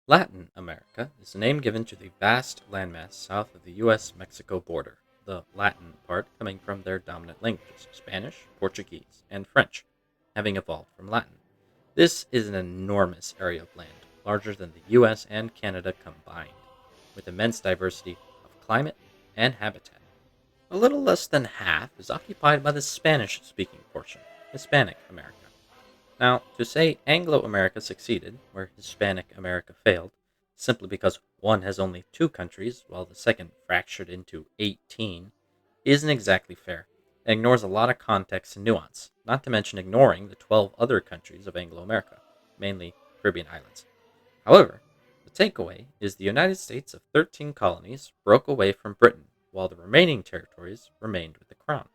Latin America is the name given to the vast landmass south of the U.S.-Mexico border, the Latin part coming from their dominant languages, Spanish, Portuguese, and French, having evolved from Latin. This is an enormous area of land, larger than the U.S. and Canada combined, with immense diversity of climate and habitat. A little less than half is occupied by the Spanish-speaking portion, Hispanic America. Now, to say Anglo America succeeded where Hispanic America failed, simply because one has only two countries while the second fractured into 18, isn't exactly fair and ignores a lot of context and nuance, not to mention ignoring the 12 other countries of Anglo America, mainly Caribbean islands. However, the takeaway is the United States of 13 colonies broke away from Britain, while the remaining territories remained with the Crown,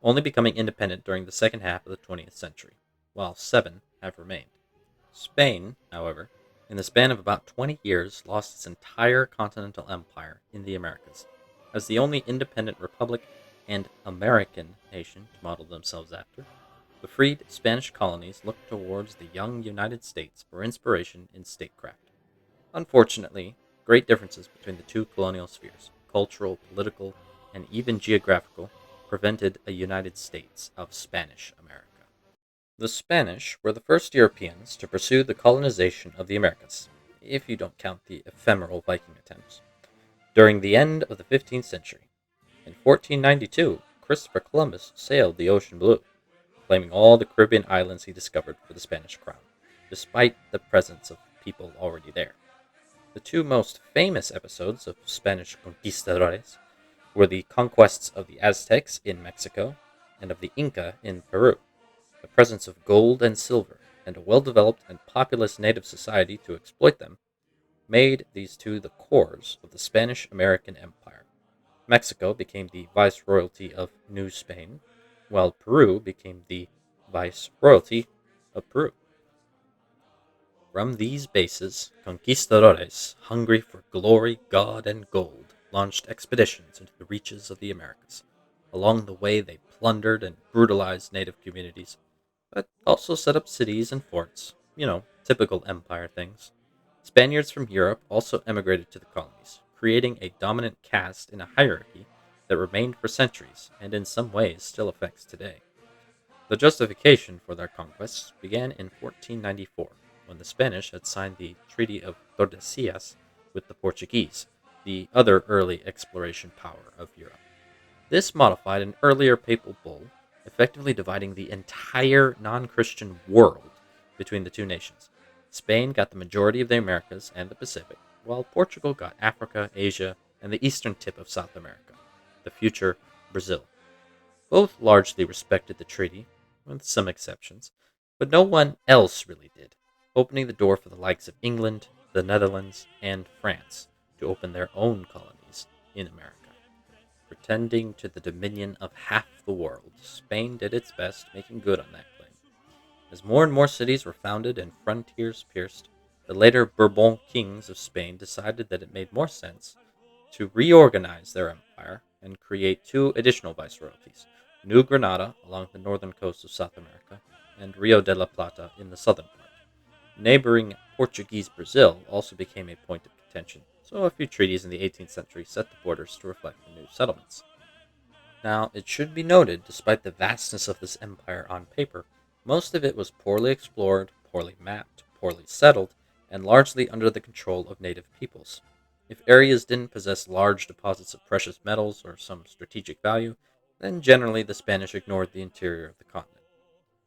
only becoming independent during the second half of the 20th century, while 7 have remained. Spain, however, in the span of about 20 years, lost its entire continental empire in the Americas. As the only independent republic and American nation to model themselves after, the freed Spanish colonies looked towards the young United States for inspiration in statecraft. Unfortunately, great differences between the two colonial spheres, cultural, political, and even geographical, prevented a United States of Spanish America. The Spanish were the first Europeans to pursue the colonization of the Americas, if you don't count the ephemeral Viking attempts, during the end of the 15th century. In 1492, Christopher Columbus sailed the ocean blue, claiming all the Caribbean islands he discovered for the Spanish crown, despite the presence of people already there. The two most famous episodes of Spanish conquistadores were the conquests of the Aztecs in Mexico and of the Inca in Peru. The presence of gold and silver, and a well-developed and populous native society to exploit them, made these two the cores of the Spanish-American Empire. Mexico became the viceroyalty of New Spain, while Peru became the viceroyalty of Peru. From these bases, conquistadores, hungry for glory, God, and gold, launched expeditions into the reaches of the Americas. Along the way, they plundered and brutalized native communities, but also set up cities and forts, typical empire things. Spaniards from Europe also emigrated to the colonies, creating a dominant caste in a hierarchy that remained for centuries and in some ways still affects today. The justification for their conquests began in 1494, when the Spanish had signed the Treaty of Tordesillas with the Portuguese, the other early exploration power of Europe. This modified an earlier papal bull, effectively dividing the entire non-Christian world between the two nations. Spain got the majority of the Americas and the Pacific, while Portugal got Africa, Asia, and the eastern tip of South America, the future Brazil. Both largely respected the treaty, with some exceptions, but no one else really did, opening the door for the likes of England, the Netherlands, and France to open their own colonies in America. Pretending to the dominion of half the world, Spain did its best making good on that claim. As more and more cities were founded and frontiers pierced, the later Bourbon kings of Spain decided that it made more sense to reorganize their empire and create two additional viceroyalties, New Granada along the northern coast of South America, and Rio de la Plata in the southern part. Neighboring Portuguese Brazil also became a point of contention, so a few treaties in the 18th century set the borders to reflect the new settlements. Now, it should be noted, despite the vastness of this empire on paper, most of it was poorly explored, poorly mapped, poorly settled, and largely under the control of native peoples. If areas didn't possess large deposits of precious metals or some strategic value, then generally the Spanish ignored the interior of the continent.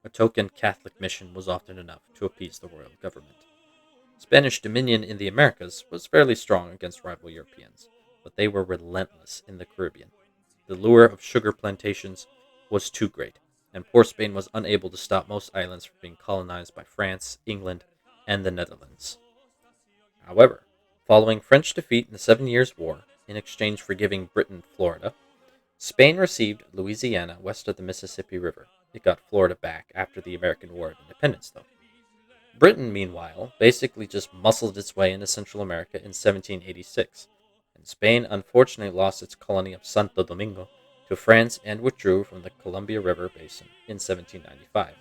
A token Catholic mission was often enough to appease the royal government. Spanish dominion in the Americas was fairly strong against rival Europeans, but they were relentless in the Caribbean. The lure of sugar plantations was too great, and poor Spain was unable to stop most islands from being colonized by France, England, and the Netherlands. However, following French defeat in the Seven Years' War, in exchange for giving Britain Florida, Spain received Louisiana west of the Mississippi River. It got Florida back after the American War of Independence, though. Britain, meanwhile, basically just muscled its way into Central America in 1786, and Spain unfortunately lost its colony of Santo Domingo to France and withdrew from the Columbia River basin in 1795.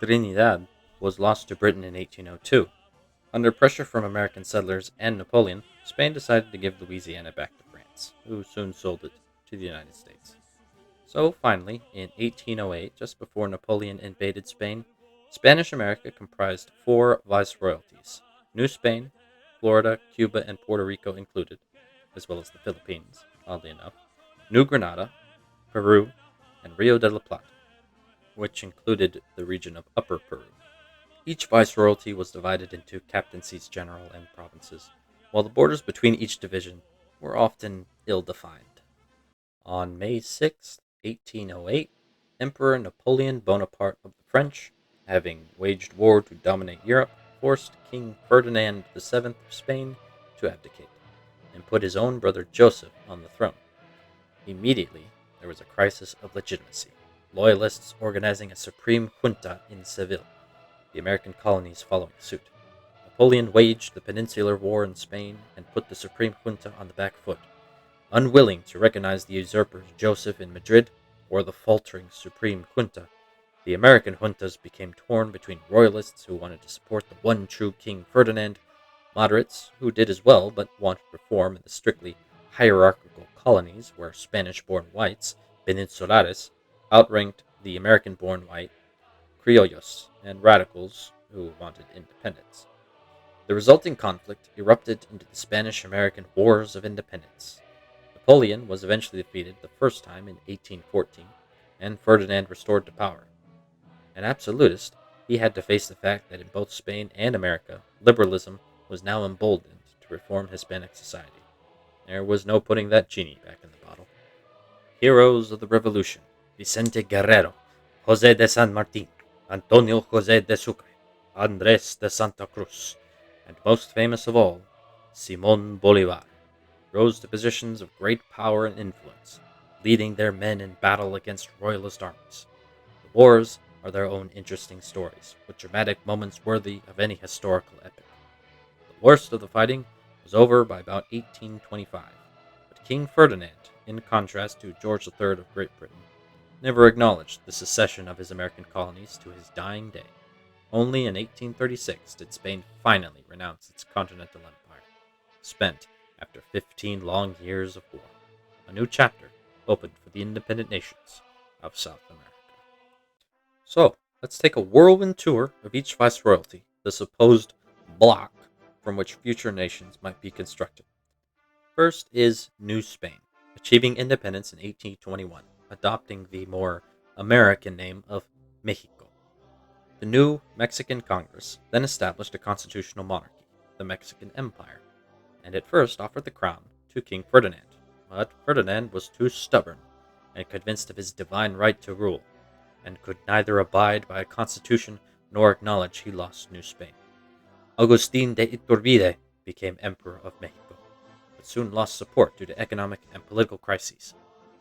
Trinidad was lost to Britain in 1802. Under pressure from American settlers and Napoleon, Spain decided to give Louisiana back to France, who soon sold it to the United States. So finally, in 1808, just before Napoleon invaded Spain, Spanish America comprised four viceroyalties: New Spain, Florida, Cuba, and Puerto Rico included, as well as the Philippines, oddly enough, New Granada, Peru, and Rio de la Plata, which included the region of Upper Peru. Each viceroyalty was divided into captaincies general and provinces, while the borders between each division were often ill defined. On May 6, 1808, Emperor Napoleon Bonaparte of the French, having waged war to dominate Europe, forced King Ferdinand VII of Spain to abdicate, and put his own brother Joseph on the throne. Immediately, there was a crisis of legitimacy, loyalists organizing a supreme junta in Seville, the American colonies following suit. Napoleon waged the Peninsular War in Spain and put the supreme junta on the back foot. Unwilling to recognize the usurpers Joseph in Madrid or the faltering supreme junta, the American juntas became torn between royalists who wanted to support the one true King Ferdinand, moderates who did as well but wanted reform in the strictly hierarchical colonies where Spanish-born whites, peninsulares, outranked the American-born white criollos, and radicals who wanted independence. The resulting conflict erupted into the Spanish-American Wars of Independence. Napoleon was eventually defeated the first time in 1814, and Ferdinand restored to power. An absolutist, he had to face the fact that in both Spain and America, liberalism was now emboldened to reform Hispanic society. There was no putting that genie back in the bottle. Heroes of the Revolution: Vicente Guerrero, José de San Martín, Antonio José de Sucre, Andrés de Santa Cruz, and most famous of all, Simón Bolívar, rose to positions of great power and influence, leading their men in battle against royalist armies. The wars are their own interesting stories, with dramatic moments worthy of any historical epic. The worst of the fighting was over by about 1825, but King Ferdinand, in contrast to George III of Great Britain, never acknowledged the secession of his American colonies to his dying day. Only in 1836 did Spain finally renounce its continental empire, spent after 15 long years of war. A new chapter opened for the independent nations of South America. So, let's take a whirlwind tour of each viceroyalty, the supposed block from which future nations might be constructed. First is New Spain, achieving independence in 1821, adopting the more American name of Mexico. The new Mexican Congress then established a constitutional monarchy, the Mexican Empire, and at first offered the crown to King Ferdinand, but Ferdinand was too stubborn and convinced of his divine right to rule, and could neither abide by a constitution nor acknowledge he lost New Spain. Agustin de Iturbide became Emperor of Mexico, but soon lost support due to economic and political crises.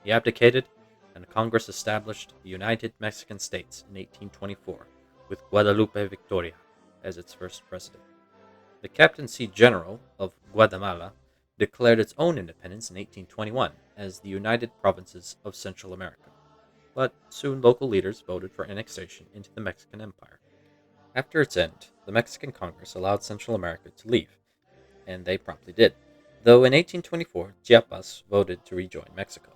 He abdicated, and Congress established the United Mexican States in 1824, with Guadalupe Victoria as its first president. The Captaincy General of Guatemala declared its own independence in 1821 as the United Provinces of Central America, but soon local leaders voted for annexation into the Mexican Empire. After its end, the Mexican Congress allowed Central America to leave, and they promptly did, though in 1824 Chiapas voted to rejoin Mexico.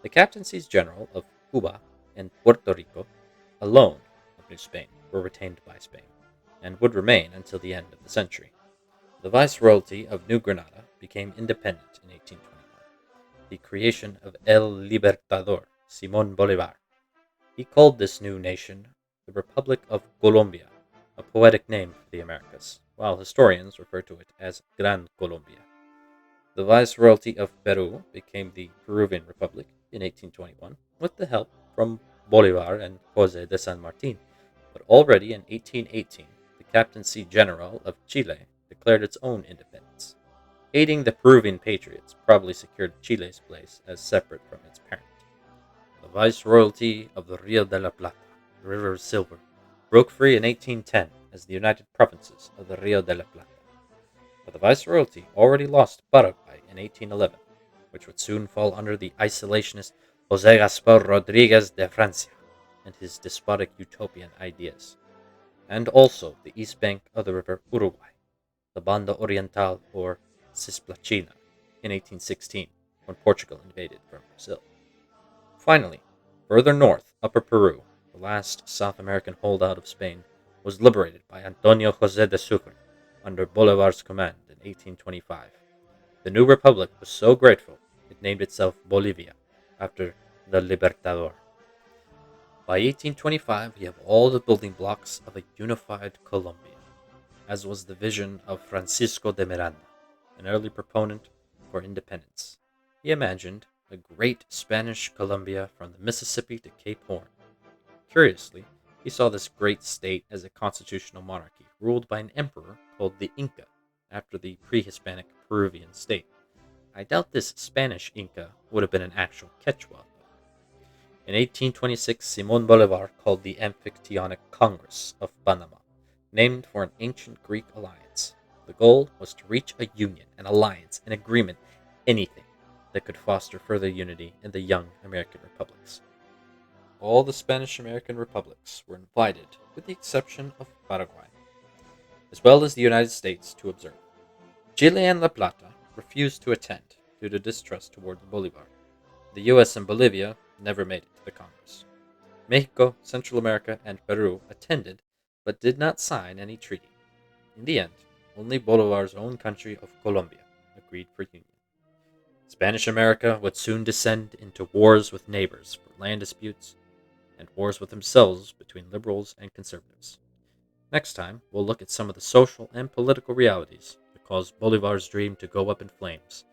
The Captaincies General of Cuba and Puerto Rico, alone of New Spain, were retained by Spain, and would remain until the end of the century. The Viceroyalty of New Granada became independent in 1821, the creation of El Libertador, Simón Bolívar. He called this new nation the Republic of Colombia, a poetic name for the Americas, while historians refer to it as Gran Colombia. The Viceroyalty of Peru became the Peruvian Republic in 1821, with the help from Bolívar and José de San Martín, but already in 1818, the Captaincy General of Chile declared its own independence. Aiding the Peruvian patriots probably secured Chile's place as separate from its parent. The Viceroyalty of the Rio de la Plata, the River of Silver, broke free in 1810 as the United Provinces of the Rio de la Plata. But the Viceroyalty already lost Paraguay in 1811, which would soon fall under the isolationist José Gaspar Rodríguez de Francia and his despotic utopian ideas, and also the east bank of the river Uruguay, the Banda Oriental or Cisplatina in 1816 when Portugal invaded from Brazil. Finally, further north, Upper Peru, the last South American holdout of Spain, was liberated by Antonio José de Sucre under Bolivar's command in 1825. The new republic was so grateful it named itself Bolivia after the Libertador. By 1825, we have all the building blocks of a unified Colombia, as was the vision of Francisco de Miranda, an early proponent for independence. He imagined a great Spanish Colombia from the Mississippi to Cape Horn. Curiously, he saw this great state as a constitutional monarchy ruled by an emperor called the Inca, after the pre-Hispanic Peruvian state. I doubt this Spanish Inca would have been an actual Quechua, though. In 1826, Simón Bolívar called the Amphictyonic Congress of Panama, named for an ancient Greek alliance. The goal was to reach a union, an alliance, an agreement, anything that could foster further unity in the young American republics. All the Spanish American republics were invited, with the exception of Paraguay, as well as the United States, to observe. Chile and La Plata refused to attend due to distrust toward Bolivar. The U.S. and Bolivia never made it to the Congress. Mexico, Central America, and Peru attended, but did not sign any treaty. In the end, only Bolivar's own country of Colombia agreed for union. Spanish America would soon descend into wars with neighbors for land disputes, and wars with themselves between liberals and conservatives. Next time, we'll look at some of the social and political realities that caused Bolivar's dream to go up in flames,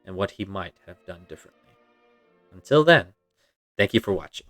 and what he might have done differently. Until then, thank you for watching.